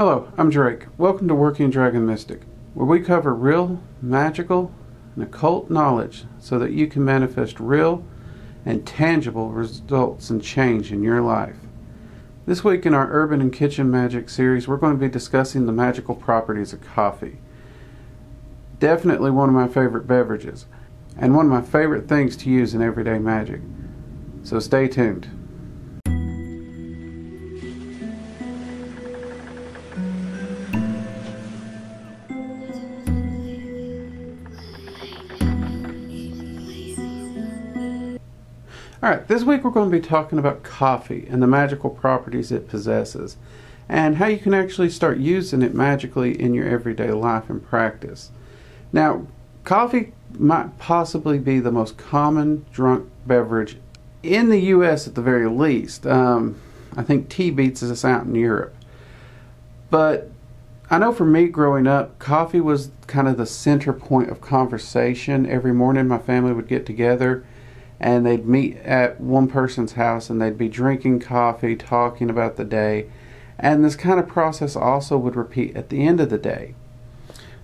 Hello, I'm Drake. Welcome to Working Dragon Mystic, where we cover real, magical, and occult knowledge so that you can manifest real and tangible results and change in your life. This week in our Urban and Kitchen Magic series, we're going to be discussing the magical properties of coffee. Definitely one of my favorite beverages, and one of my favorite things to use in everyday magic. So stay tuned. Alright, this week we're going to be talking about coffee and the magical properties it possesses, and how you can actually start using it magically in your everyday life and practice. Now, coffee might possibly be the most common drunk beverage in the US at the very least. I think tea beats us out in Europe. But I know for me growing up, coffee was kind of the center point of conversation. Every morning my family would get together and they'd meet at one person's house and they'd be drinking coffee, talking about the day. And this kind of process also would repeat at the end of the day.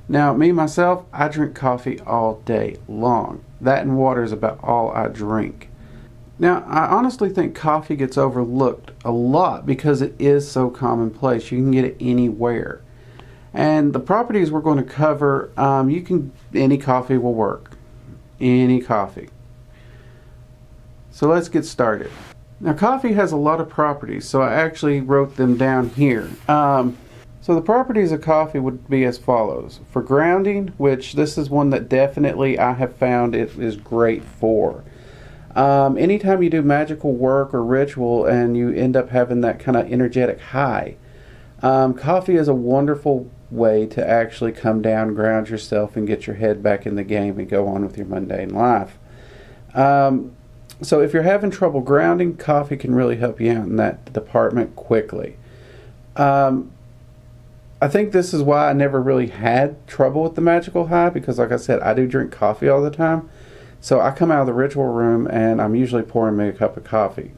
Now, me, myself, I drink coffee all day long. That and water is about all I drink. Now, I honestly think coffee gets overlooked a lot because it is so commonplace. You can get it anywhere. And the properties we're going to cover, any coffee will work. Any coffee. So let's get started. Now, coffee has a lot of properties, so I actually wrote them down here. So the properties of coffee would be as follows. For grounding, which this is one that definitely I have found it is great for. Anytime you do magical work or ritual and you end up having that kind of energetic high, coffee is a wonderful way to actually come down, ground yourself, and get your head back in the game and go on with your mundane life. So if you're having trouble grounding, coffee can really help you out in that department quickly. I think this is why I never really had trouble with the magical high, because like I said, I do drink coffee all the time. So I come out of the ritual room and I'm usually pouring me a cup of coffee.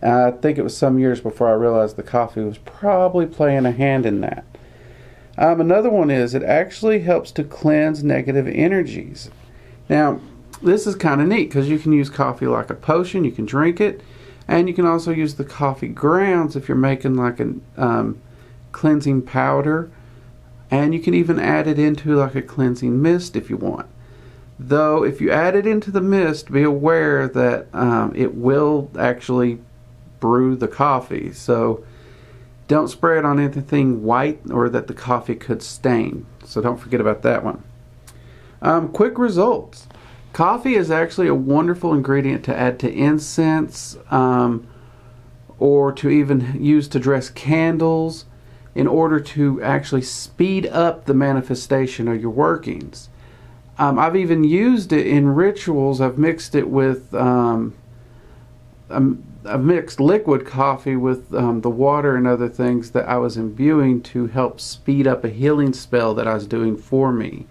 I think it was some years before I realized the coffee was probably playing a hand in that. Another one is it actually helps to cleanse negative energies. Now, this is kind of neat because you can use coffee like a potion, you can drink it, and you can also use the coffee grounds if you're making like a cleansing powder, and you can even add it into like a cleansing mist if you want. Though if you add it into the mist, be aware that it will actually brew the coffee, so don't spray it on anything white or that the coffee could stain, so don't forget about that one. Quick results. Coffee is actually a wonderful ingredient to add to incense, or to even use to dress candles in order to actually speed up the manifestation of your workings. I've even used it in rituals. I've mixed it with, I've mixed liquid coffee with the water and other things that I was imbuing to help speed up a healing spell that I was doing for me.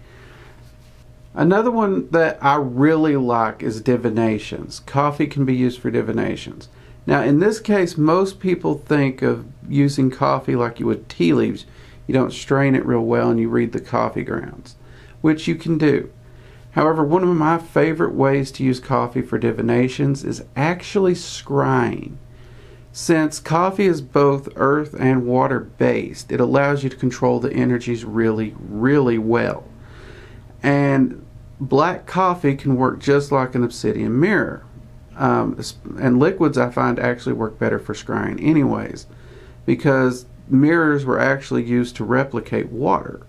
Another one that I really like is divinations. Coffee can be used for divinations. Now, in this case, most people think of using coffee like you would tea leaves. You don't strain it real well and you read the coffee grounds, which you can do. However, one of my favorite ways to use coffee for divinations is actually scrying. Since coffee is both earth and water based, it allows you to control the energies really, really well. And black coffee can work just like an obsidian mirror. And liquids I find actually work better for scrying anyways, because mirrors were actually used to replicate water.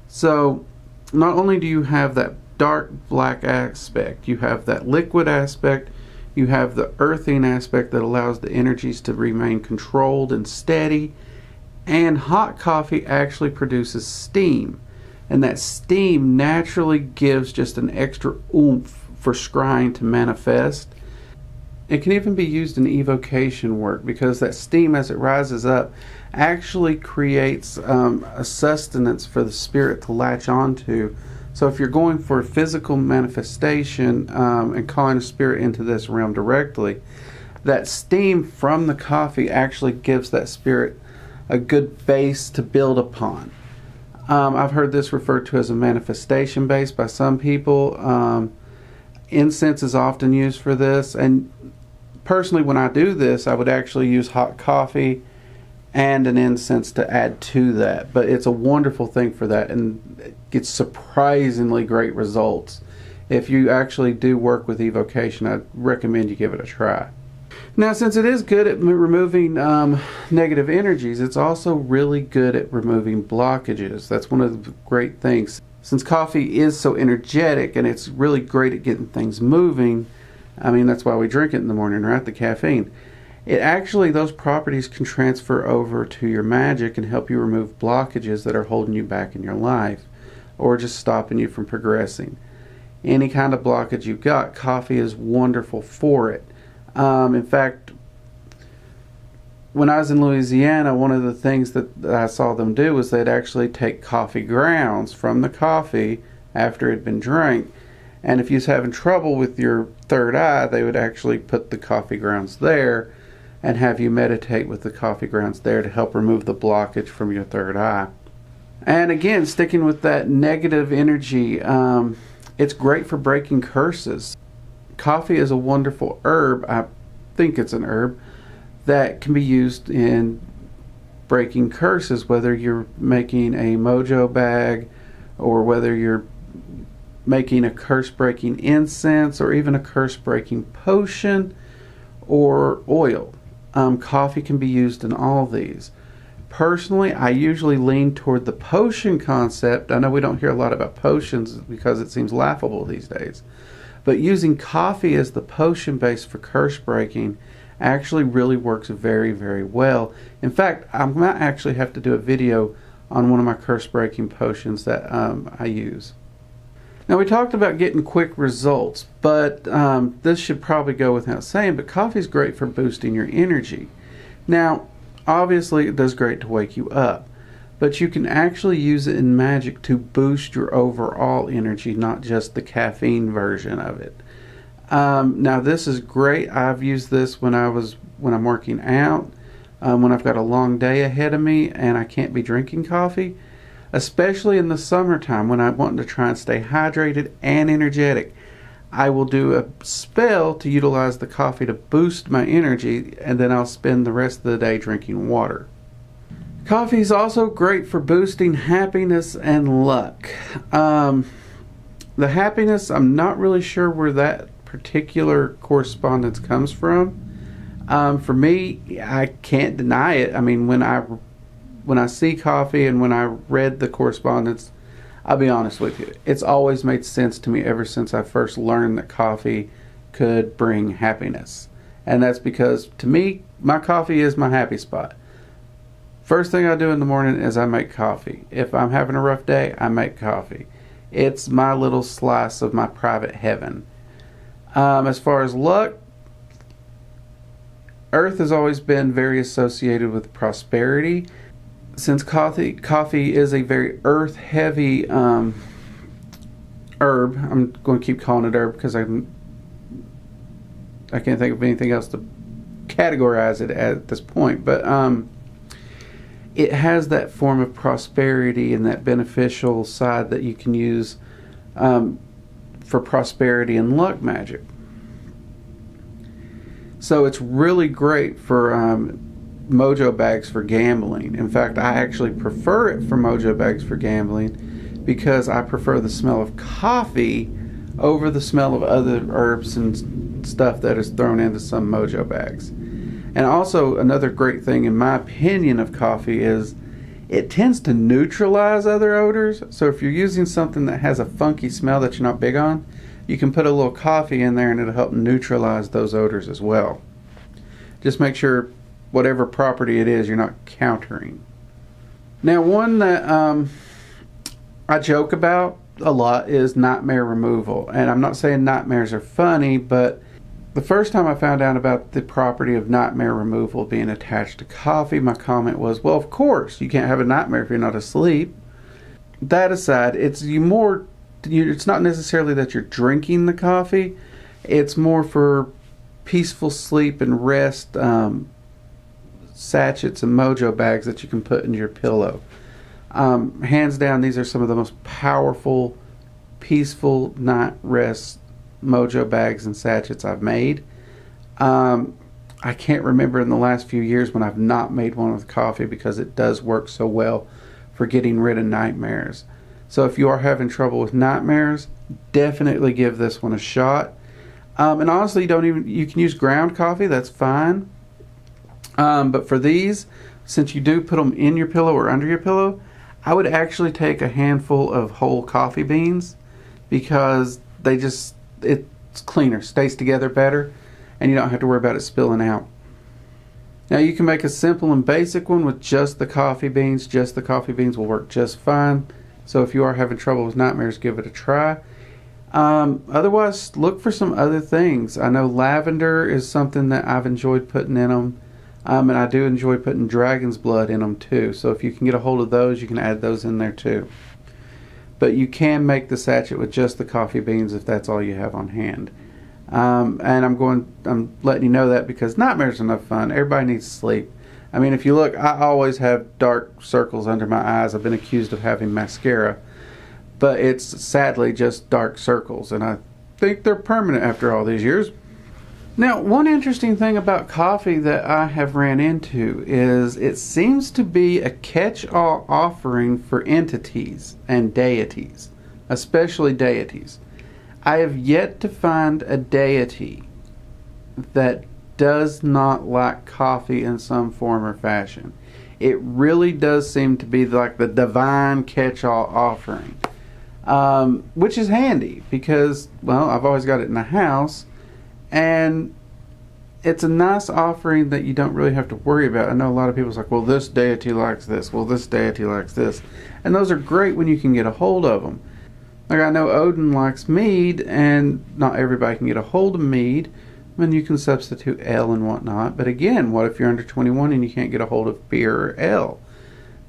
So not only do you have that dark black aspect, you have that liquid aspect, you have the earthing aspect that allows the energies to remain controlled and steady, and hot coffee actually produces steam. And that steam naturally gives just an extra oomph for scrying to manifest. It can even be used in evocation work because that steam, as it rises up, actually creates a sustenance for the spirit to latch onto. So if you're going for a physical manifestation and calling a spirit into this realm directly, that steam from the coffee actually gives that spirit a good base to build upon. I've heard this referred to as a manifestation base by some people. Incense is often used for this, and personally when I do this I would actually use hot coffee and an incense to add to that, but it's a wonderful thing for that and it gets surprisingly great results. If you actually do work with evocation, I recommend you give it a try. Now, since it is good at removing negative energies, it's also really good at removing blockages. That's one of the great things. Since coffee is so energetic and it's really great at getting things moving, I mean, that's why we drink it in the morning, right? The caffeine. It actually, those properties can transfer over to your magic and help you remove blockages that are holding you back in your life or just stopping you from progressing. Any kind of blockage you've got, coffee is wonderful for it. In fact, when I was in Louisiana, one of the things that I saw them do was they'd actually take coffee grounds from the coffee after it had been drank, and if you was having trouble with your third eye, they would actually put the coffee grounds there and have you meditate with the coffee grounds there to help remove the blockage from your third eye. And again, sticking with that negative energy, it's great for breaking curses. Coffee is a wonderful herb, I think it's an herb, that can be used in breaking curses, whether you're making a mojo bag or whether you're making a curse-breaking incense or even a curse-breaking potion or oil. Coffee can be used in all these. Personally, I usually lean toward the potion concept. I know we don't hear a lot about potions because it seems laughable these days. But using coffee as the potion base for curse breaking actually really works very, very well. In fact, I might actually have to do a video on one of my curse breaking potions that I use. Now, we talked about getting quick results, but this should probably go without saying, but coffee is great for boosting your energy. Now, obviously it does great to wake you up, but you can actually use it in magic to boost your overall energy, not just the caffeine version of it. Now, this is great. I've used this when I'm working out, when I've got a long day ahead of me and I can't be drinking coffee, especially in the summertime when I want to try and stay hydrated and energetic. I will do a spell to utilize the coffee to boost my energy, and then I'll spend the rest of the day drinking water. Coffee is also great for boosting happiness and luck. The happiness, I'm not really sure where that particular correspondence comes from. For me, I can't deny it. I mean, when I see coffee and when I read the correspondence, I'll be honest with you, it's always made sense to me ever since I first learned that coffee could bring happiness. And that's because, to me, my coffee is my happy spot. First thing I do in the morning is I make coffee. If I'm having a rough day, I make coffee. It's my little slice of my private heaven. As far as luck, Earth has always been very associated with prosperity. Since coffee is a very earth-heavy herb, I'm going to keep calling it herb because I can't think of anything else to categorize it at this point. But it has that form of prosperity and that beneficial side that you can use for prosperity and luck magic. So it's really great for mojo bags for gambling. In fact, I actually prefer it for mojo bags for gambling because I prefer the smell of coffee over the smell of other herbs and stuff that is thrown into some mojo bags. And also, another great thing in my opinion of coffee is it tends to neutralize other odors. So if you're using something that has a funky smell that you're not big on, you can put a little coffee in there and it'll help neutralize those odors as well. Just make sure whatever property it is, you're not countering. Now, one that I joke about a lot is nightmare removal. And I'm not saying nightmares are funny, but the first time I found out about the property of nightmare removal being attached to coffee, my comment was, well, of course, you can't have a nightmare if you're not asleep. That aside, it's not necessarily that you're drinking the coffee. It's more for peaceful sleep and rest, sachets and mojo bags that you can put into your pillow. Hands down, these are some of the most powerful, peaceful night rest mojo bags and sachets I've made. I can't remember in the last few years when I've not made one with coffee, because it does work so well for getting rid of nightmares. So if you are having trouble with nightmares, definitely give this one a shot. And honestly, you can use ground coffee, that's fine. But for these, since you do put them in your pillow or under your pillow, I would actually take a handful of whole coffee beans, because it's cleaner, stays together better, and you don't have to worry about it spilling out. Now you can make a simple and basic one with just the coffee beans. Just the coffee beans will work just fine. So if you are having trouble with nightmares, give it a try. Otherwise, look for some other things. I know lavender is something that I've enjoyed putting in them. And I do enjoy putting dragon's blood in them too. So if you can get a hold of those, you can add those in there too. But you can make the sachet with just the coffee beans if that's all you have on hand. And I'm letting you know that because nightmares are no fun. Everybody needs sleep. I mean, if you look, I always have dark circles under my eyes. I've been accused of having mascara, but it's sadly just dark circles, and I think they're permanent after all these years. Now, one interesting thing about coffee that I have ran into is it seems to be a catch-all offering for entities and deities, especially deities. I have yet to find a deity that does not like coffee in some form or fashion. It really does seem to be like the divine catch-all offering, which is handy because, well, I've always got it in the house, and it's a nice offering that you don't really have to worry about. I know a lot of people's like, well, this deity likes this, well, this deity likes this, and those are great when you can get a hold of them. Like, I know Odin likes mead, and not everybody can get a hold of mead. I mean, you can substitute ale and whatnot, but again, what if you're under 21 and you can't get a hold of beer or ale?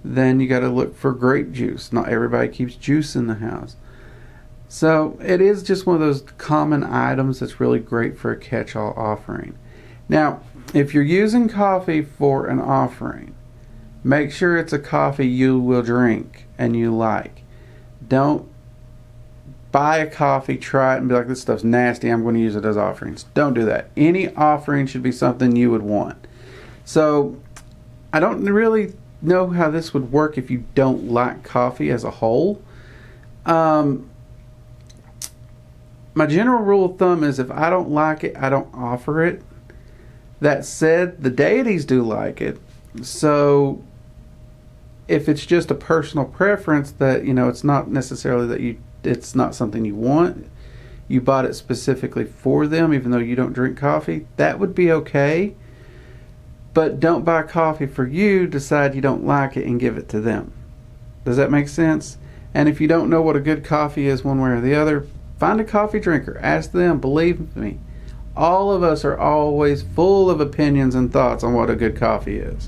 Then you got to look for grape juice. Not everybody keeps juice in the house. So it is just one of those common items that's really great for a catch-all offering. Now, if you're using coffee for an offering, make sure it's a coffee you will drink and you like. Don't buy a coffee, try it, and be like, this stuff's nasty, I'm going to use it as offerings. Don't do that. Any offering should be something you would want. So, I don't really know how this would work if you don't like coffee as a whole. My general rule of thumb is if I don't like it, I don't offer it. That said, the deities do like it. So, if it's just a personal preference that, it's not necessarily that it's not something you want, you bought it specifically for them, even though you don't drink coffee, that would be okay. But don't buy coffee for you, decide you don't like it, and give it to them. Does that make sense? And if you don't know what a good coffee is one way or the other, find a coffee drinker. Ask them. Believe me, all of us are always full of opinions and thoughts on what a good coffee is.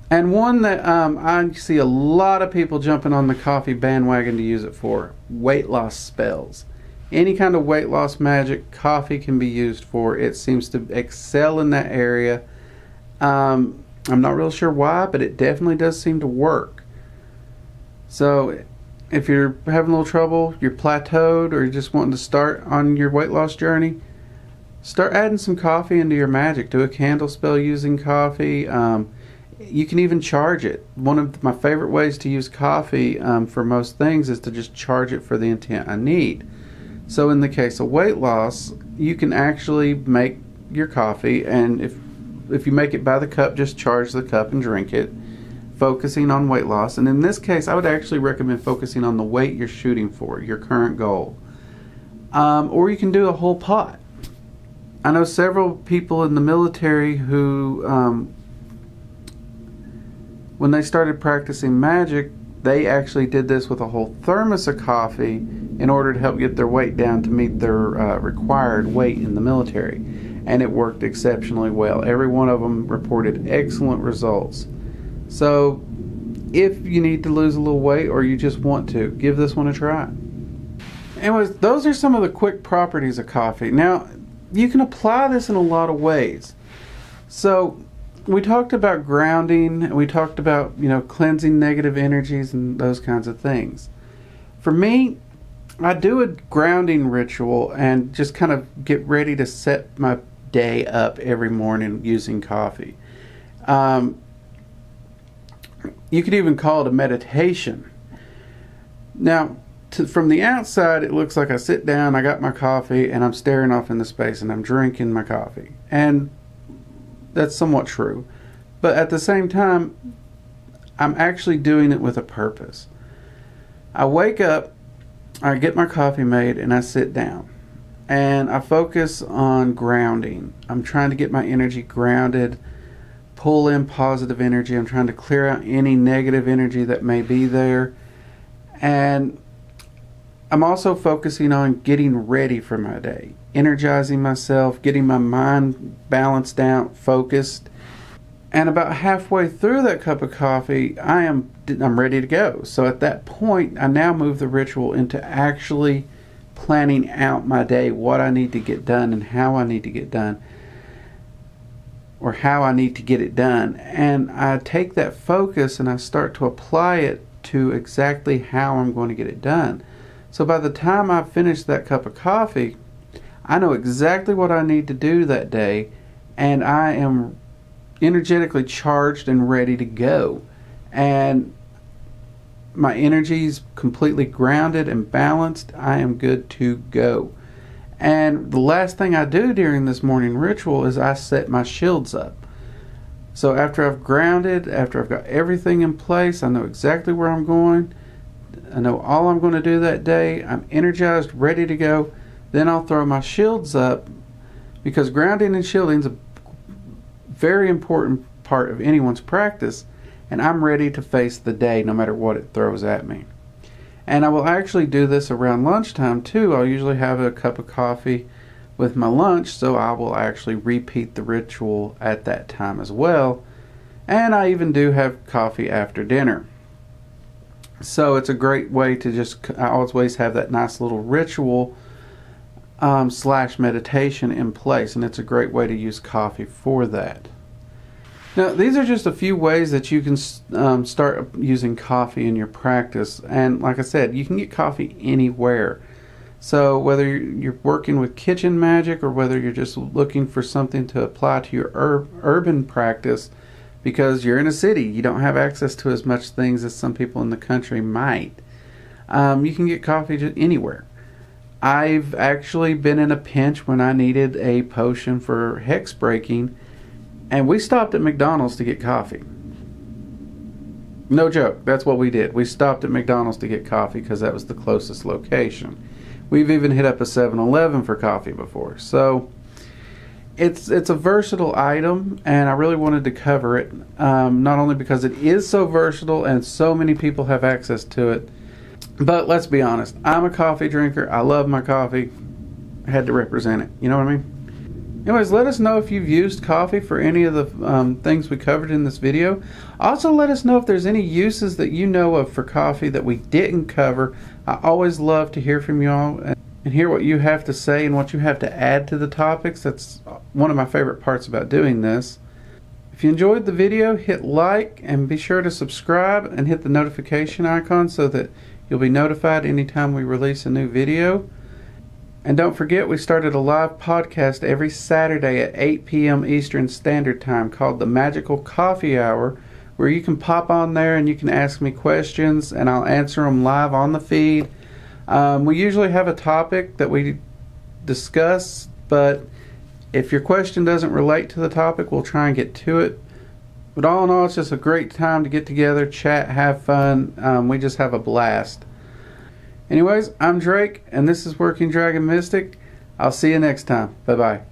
And one that I see a lot of people jumping on the coffee bandwagon to use it for, weight loss spells. Any kind of weight loss magic, coffee can be used for. It seems to excel in that area. I'm not real sure why, but it definitely does seem to work. So if you're having a little trouble, you're plateaued, or you're just wanting to start on your weight loss journey, start adding some coffee into your magic. Do a candle spell using coffee. You can even charge it. One of my favorite ways to use coffee for most things is to just charge it for the intent I need. So in the case of weight loss, you can actually make your coffee, and if you make it by the cup, just charge the cup and drink it, focusing on weight loss. And in this case, I would actually recommend focusing on the weight you're shooting for, your current goal. Or you can do a whole pot. I know several people in the military who when they started practicing magic, they actually did this with a whole thermos of coffee in order to help get their weight down to meet their required weight in the military. And it worked exceptionally well. Every one of them reported excellent results. So if you need to lose a little weight or you just want to, give this one a try. Anyways, those are some of the quick properties of coffee. Now, you can apply this in a lot of ways. So we talked about grounding, we talked about, cleansing negative energies and those kinds of things. For me, I do a grounding ritual and just kind of get ready to set my day up every morning using coffee. You could even call it a meditation. Now, from the outside, it looks like I sit down, I got my coffee, and I'm staring off into space, and I'm drinking my coffee. And that's somewhat true. But at the same time, I'm actually doing it with a purpose. I wake up, I get my coffee made, and I sit down. And I focus on grounding. I'm trying to get my energy grounded, pull in positive energy. I'm trying to clear out any negative energy that may be there. And I'm also focusing on getting ready for my day, energizing myself, getting my mind balanced out, focused. And about halfway through that cup of coffee, I'm ready to go. So at that point, I now move the ritual into actually planning out my day, what I need to get done and how I need to get done, or how I need to get it done. And I take that focus and I start to apply it to exactly how I'm going to get it done. So by the time I finish that cup of coffee, I know exactly what I need to do that day, and I am energetically charged and ready to go. And my energy is completely grounded and balanced. I am good to go. And the last thing I do during this morning ritual is I set my shields up. So after I've grounded, after I've got everything in place, I know exactly where I'm going. I know all I'm going to do that day. I'm energized, ready to go. Then I'll throw my shields up, because grounding and shielding is a very important part of anyone's practice. And I'm ready to face the day no matter what it throws at me. And I will actually do this around lunchtime too. I'll usually have a cup of coffee with my lunch, so I will actually repeat the ritual at that time as well. And I even do have coffee after dinner. So it's a great way to I always have that nice little ritual slash meditation in place, and it's a great way to use coffee for that. Now, these are just a few ways that you can start using coffee in your practice. And like I said, you can get coffee anywhere. So whether you're working with kitchen magic or whether you're just looking for something to apply to your urban practice, because you're in a city, you don't have access to as much things as some people in the country might, you can get coffee just anywhere. I've actually been in a pinch when I needed a potion for hex breaking, and we stopped at McDonald's to get coffee. No joke, that's what we did. We stopped at McDonald's to get coffee because that was the closest location. We've even hit up a 7-Eleven for coffee before. So it's a versatile item, and I really wanted to cover it, not only because it is so versatile and so many people have access to it, but let's be honest, I'm a coffee drinker. I love my coffee. I had to represent it. You know what I mean? Anyways, let us know if you've used coffee for any of the things we covered in this video. Also, let us know if there's any uses that you know of for coffee that we didn't cover. I always love to hear from y'all and hear what you have to say and what you have to add to the topics. That's one of my favorite parts about doing this. If you enjoyed the video, hit like and be sure to subscribe and hit the notification icon so that you'll be notified anytime we release a new video. And don't forget, we started a live podcast every Saturday at 8 p.m. Eastern Standard Time called the Magickal Coffee Hour, where you can pop on there and you can ask me questions and I'll answer them live on the feed. We usually have a topic that we discuss, but if your question doesn't relate to the topic, we'll try and get to it. But all in all, it's just a great time to get together, chat, have fun. We just have a blast. Anyways, I'm Drake, and this is Working Dragon Mystic. I'll see you next time. Bye-bye.